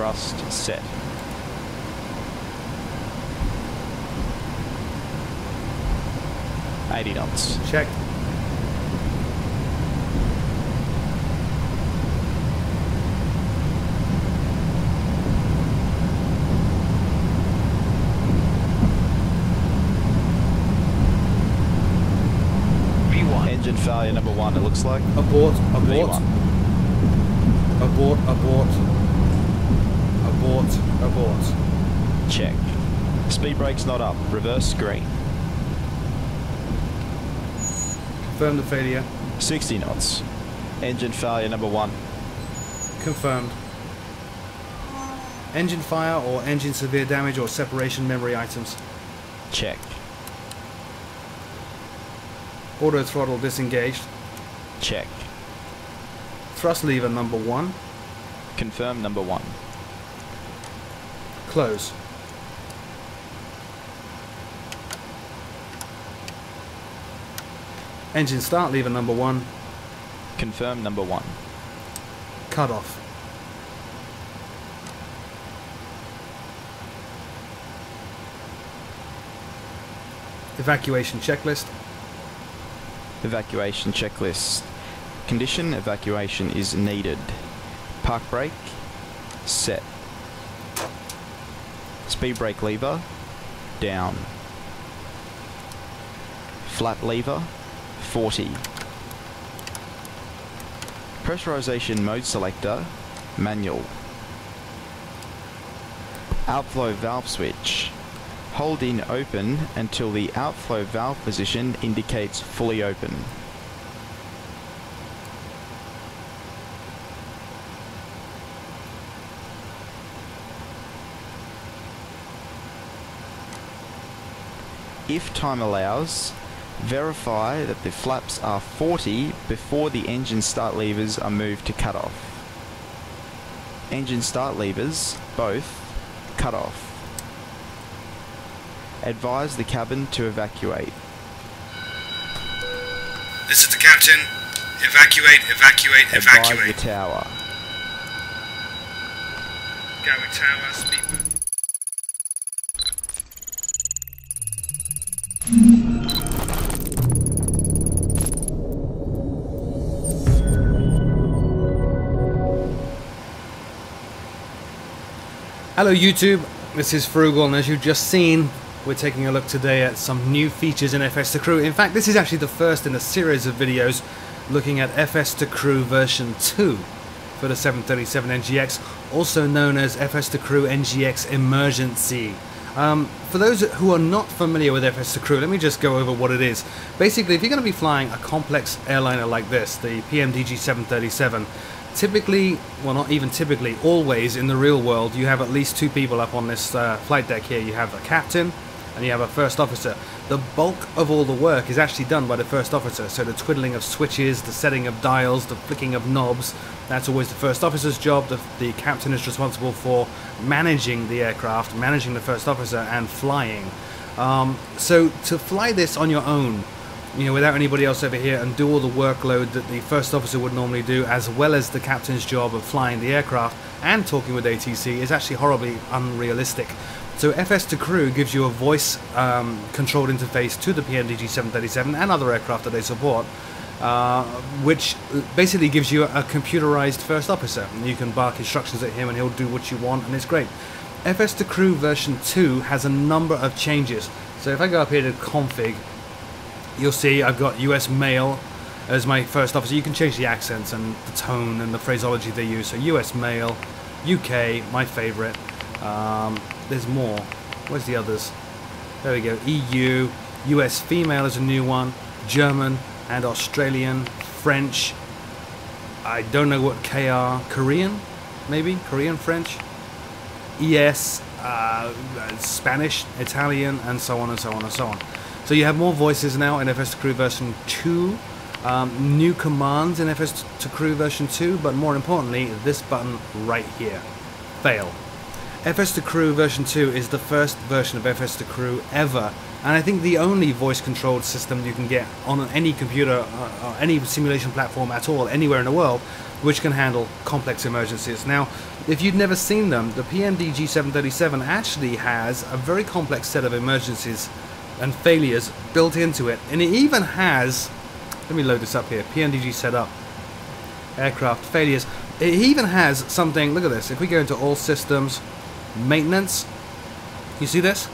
thrust set. $80 knots. Check. Engine failure number 1, it looks like. Abort, abort. V1. Abort, abort. Abort, abort. Check. Speed brake's not up. Reverse green. Confirm the failure. 60 knots. Engine failure number 1. Confirmed. Engine fire or engine severe damage or separation memory items. Check. Auto throttle disengaged. Check. Thrust lever number 1. Confirm number 1. Close. Engine start lever number 1. Confirm number 1. Cut off. Evacuation checklist. Evacuation checklist. Condition evacuation is needed. Park brake set. Speed brake lever down. Flap lever 40. Pressurization mode selector manual. Outflow valve switch. Hold in open until the outflow valve position indicates fully open. If time allows, verify that the flaps are 40 before the engine start levers are moved to cut off. Engine start levers, both, cut off. Advise the cabin to evacuate. This is the captain. Evacuate, evacuate, evacuate. Advise the tower. Going tower, speedbird. Hello YouTube, this is Froogle, and as you've just seen, we're taking a look today at some new features in FS2CREW. In fact, this is actually the first in a series of videos looking at FS2CREW version 2 for the 737 NGX, also known as FS2CREW NGX Emergency. For those who are not familiar with FS2CREW, let me just go over what it is. Basically, if you're going to be flying a complex airliner like this, the Pmdg 737, typically, well not even typically, always in the real world, you have at least 2 people up on this flight deck here. You have a captain and you have a first officer. The bulk of all the work is actually done by the first officer, so the twiddling of switches, the setting of dials, the flicking of knobs, that's always the first officer's job. The captain is responsible for managing the aircraft, managing the first officer, and flying. So to fly this on your own, you know, without anybody else over here, and do all the workload that the first officer would normally do, as well as the captain's job of flying the aircraft and talking with ATC, is actually horribly unrealistic. So FS2CREW gives you a voice controlled interface to the Pmdg 737 and other aircraft that they support, which basically gives you a computerized first officer. And you can bark instructions at him and he'll do what you want, and it's great. FS2CREW version 2 has a number of changes. So if I go up here to config, you'll see I've got US male as my first officer. You can change the accents and the tone and the phraseology they use. So US male, UK, my favorite. There's more. Where's the others? There we go. EU, US female is a new one. German and Australian, French. I don't know what KR, Korean, maybe Korean, French. ES, Spanish, Italian, and so on and so on and so on. So you have more voices now in FS2CREW version 2, new commands in FS2CREW version 2, but more importantly, this button right here, fail. FS2CREW version 2 is the first version of FS2CREW ever, and I think the only voice-controlled system you can get on any computer, or any simulation platform at all, anywhere in the world, which can handle complex emergencies. Now, If you'd never seen them, the Pmdg 737 actually has a very complex set of emergencies and failures built into it, and it even has, let me load this up here, Pmdg setup, aircraft failures. It even has something, look at this, if we go into all systems, maintenance, you see this?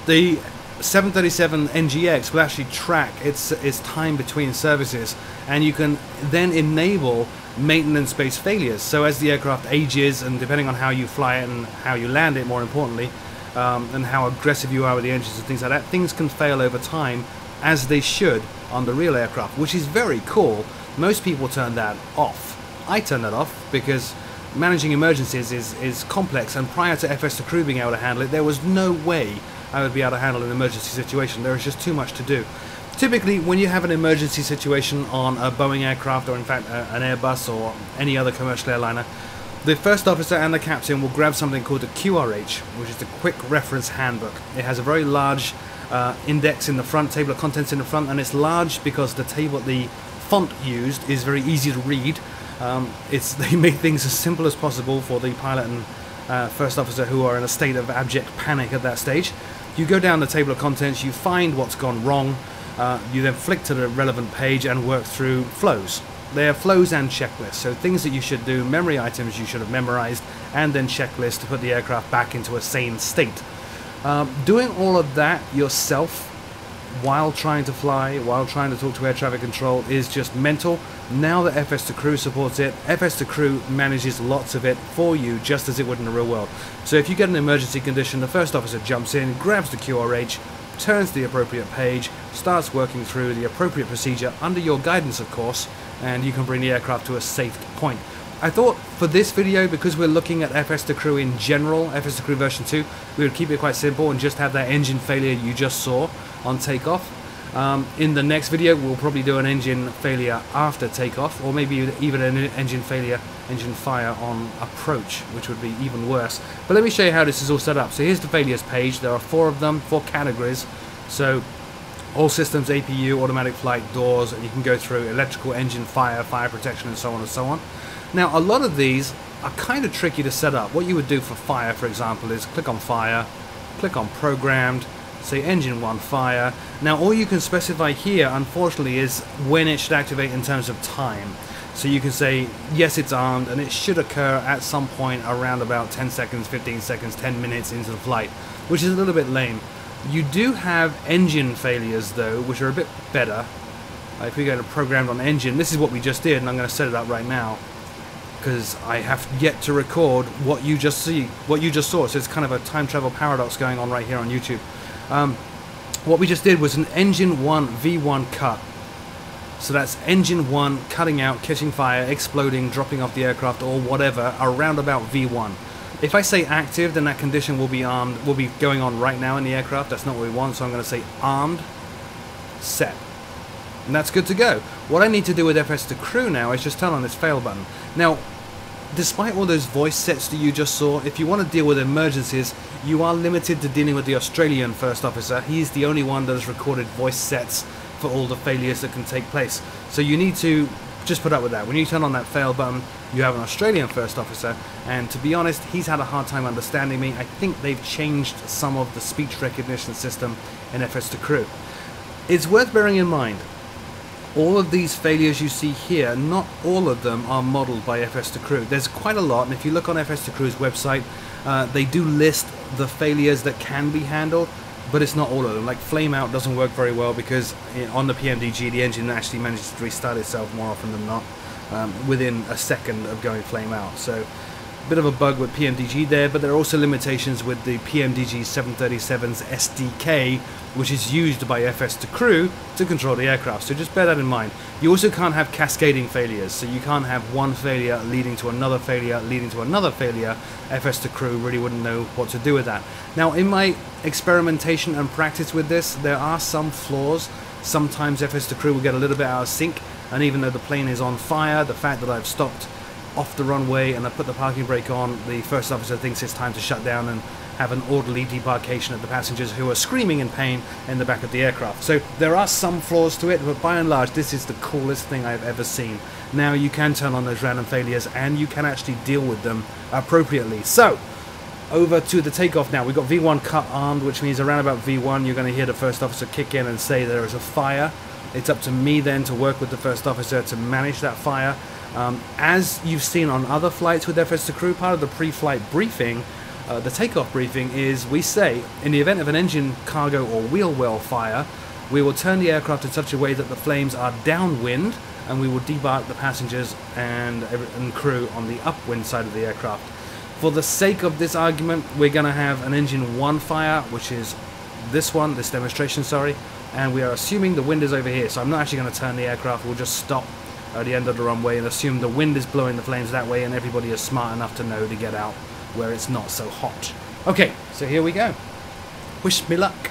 The 737 NGX will actually track its time between services, and you can then enable maintenance-based failures. So as the aircraft ages, and depending on how you fly it and how you land it, more importantly, and how aggressive you are with the engines and things like that, things can fail over time, as they should on the real aircraft, which is very cool. Most people turn that off. I turn that off because managing emergencies is complex, and prior to FS2CREW being able to handle it, there was no way I would be able to handle an emergency situation. There is just too much to do. Typically, when you have an emergency situation on a Boeing aircraft, or in fact an Airbus or any other commercial airliner, the first officer and the captain will grab something called the QRH, which is the Quick Reference Handbook. It has a very large index in the front, table of contents in the front, and it's large because the font used is very easy to read. They make things as simple as possible for the pilot and first officer who are in a state of abject panic at that stage. You go down the table of contents, you find what's gone wrong, you then flick to the relevant page and work through flows. They are flows and checklists, so things that you should do, memory items you should have memorized, and then checklists to put the aircraft back into a sane state. Doing all of that yourself while trying to fly, while trying to talk to air traffic control, is just mental. Now that FS2CREW supports it, FS2CREW manages lots of it for you, just as it would in the real world. So if you get an emergency condition, the first officer jumps in, grabs the QRH, turns to the appropriate page, starts working through the appropriate procedure under your guidance, of course, and you can bring the aircraft to a safe point. I thought for this video, because we're looking at FS2CREW in general, FS2CREW version 2, we would keep it quite simple and just have that engine failure you just saw on takeoff. In the next video, we'll probably do an engine failure after takeoff, or maybe even an engine fire on approach, which would be even worse. But let me show you how this is all set up. So here's the failures page. There are 4 of them, 4 categories. So all systems, APU, automatic flight, doors, and you can go through electrical, engine, fire protection, and so on and so on. Now, a lot of these are kind of tricky to set up. What you would do for fire, for example, is click on fire, click on programmed, say engine 1 fire. Now, all you can specify here, unfortunately, is when it should activate in terms of time. So you can say, yes, it's armed, and it should occur at some point around about 10 seconds, 15 seconds, 10 minutes into the flight, which is a little bit lame. You do have engine failures, though, which are a bit better. If we go to programmed on engine, this is what we just did, and I'm going to set it up right now, because I have yet to record what you just saw. So it's kind of a time travel paradox going on right here on YouTube. What we just did was an engine 1 V1 cut. So that's engine 1 cutting out, catching fire, exploding, dropping off the aircraft, or whatever, around about V1. If I say active, then that condition will be armed, will be going on right now in the aircraft. That's not what we want, so I'm going to say armed, set. And that's good to go. What I need to do with FS2CREW now is just turn on this fail button. Now, despite all those voice sets that you just saw, if you want to deal with emergencies, you are limited to dealing with the Australian first officer. He's the only one that has recorded voice sets for all the failures that can take place. So you need to just put up with that. When you turn on that fail button, you have an Australian first officer, and to be honest, he's had a hard time understanding me. I think they've changed some of the speech recognition system in FS2CREW. It's worth bearing in mind, all of these failures you see here, not all of them are modeled by FS2CREW. There's quite a lot, and if you look on FS2CREW's website, they do list the failures that can be handled, but it's not all of them. Like flame out doesn't work very well because on the Pmdg the engine actually manages to restart itself more often than not within a second of going flame out. So a bit of a bug with Pmdg there, but there are also limitations with the Pmdg 737's SDK, which is used by FS2CREW to control the aircraft. So just bear that in mind. You also can't have cascading failures, so you can't have one failure leading to another failure leading to another failure. FS2CREW really wouldn't know what to do with that. Now, in my experimentation and practice with this, there are some flaws. Sometimes FS2CREW will get a little bit out of sync, and even though the plane is on fire, the fact that I've stopped off the runway and I put the parking brake on, the first officer thinks it's time to shut down have an orderly debarkation of the passengers who are screaming in pain in the back of the aircraft. So there are some flaws to it, but by and large this is the coolest thing I've ever seen. Now you can turn on those random failures and you can actually deal with them appropriately. So over to the takeoff now. We've got V1 cut armed, which means around about V1 you're going to hear the first officer kick in and say there is a fire. It's up to me then to work with the first officer to manage that fire. As you've seen on other flights with FS2CREW, part of the pre-flight briefing, the takeoff briefing is we say, in the event of an engine, cargo or wheel well fire, we will turn the aircraft in such a way that the flames are downwind and we will debark the passengers and crew on the upwind side of the aircraft. For the sake of this argument, we're going to have an engine 1 fire, which is this demonstration, and we are assuming the wind is over here, so I'm not actually going to turn the aircraft. We'll just stop at the end of the runway and assume the wind is blowing the flames that way and everybody is smart enough to know to get out where it's not so hot. Okay, so here we go. Wish me luck.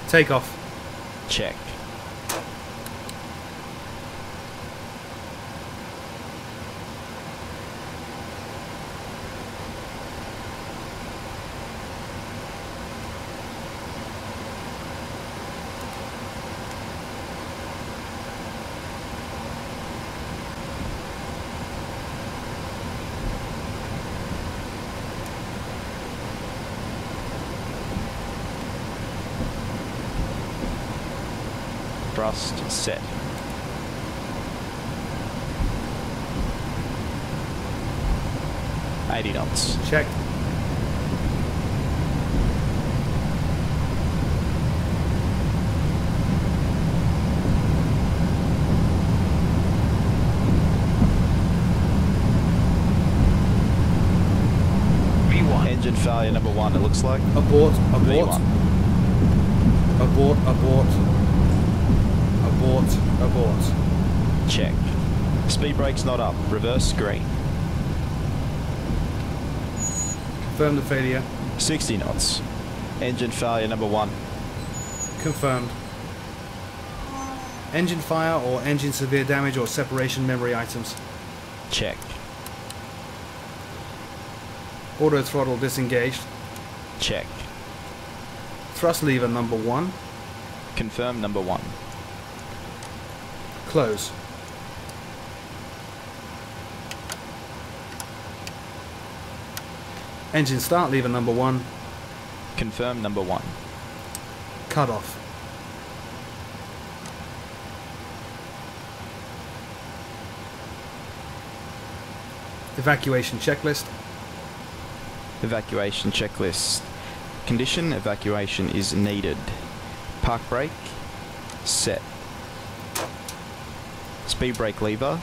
Takeoff. Check. Thrust set. $80 knots. Check. V1. Engine failure number 1, it looks like. Abort, abort. V1. Abort, abort. Abort, abort. Check. Speed brake's not up. Reverse green. Confirm the failure. 60 knots. Engine failure number 1. Confirmed. Engine fire or engine severe damage or separation memory items. Check. Auto throttle disengaged. Check. Thrust lever number 1. Confirm number 1. Close. Engine start lever number 1. Confirm number 1. Cut off. Evacuation checklist. Evacuation checklist. Condition evacuation is needed. Park brake set. Speed brake lever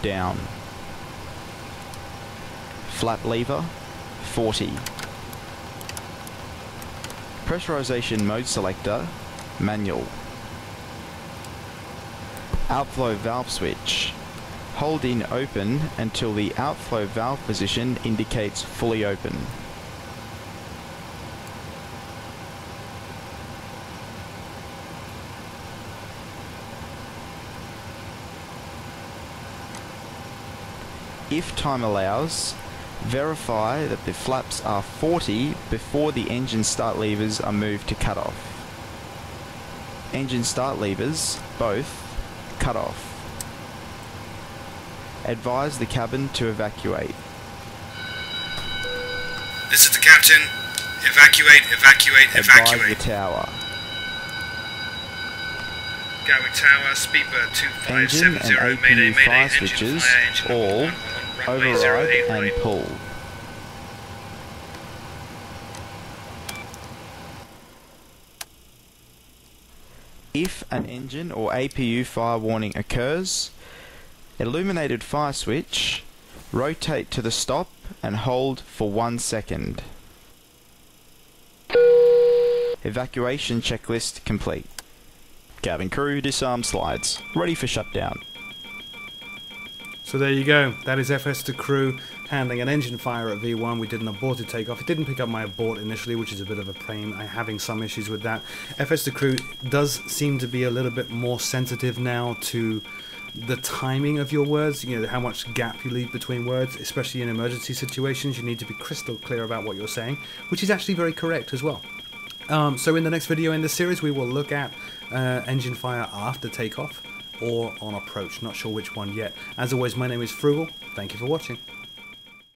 down. Flap lever 40. Pressurization mode selector manual. Outflow valve switch. Hold in open until the outflow valve position indicates fully open. If time allows, verify that the flaps are 40 before the engine start levers are moved to cut off. Engine start levers, both, cut off. Advise the cabin to evacuate. This is the captain. Evacuate, evacuate, Advise evacuate. the tower. Gatwick Tower, speedbird Engine 2570, and mayday, APU mayday, fire engine switches fire, engine all on runway override 08 and right. pull. If an engine or APU fire warning occurs, illuminated fire switch, rotate to the stop and hold for 1 second. Evacuation checklist complete. Cabin crew disarm slides, ready for shutdown. So there you go. That is FS2CREW handling an engine fire at V1. We did an aborted takeoff. It didn't pick up my abort initially, which is a bit of a pain. I'm having some issues with that. FS2CREW does seem to be a little bit more sensitive now to the timing of your words, you know, how much gap you leave between words, especially in emergency situations. You need to be crystal clear about what you're saying, which is actually very correct as well. So in the next video in this series, we will look at engine fire after takeoff or on approach. Not sure which one yet. As always, my name is Froogle. Thank you for watching.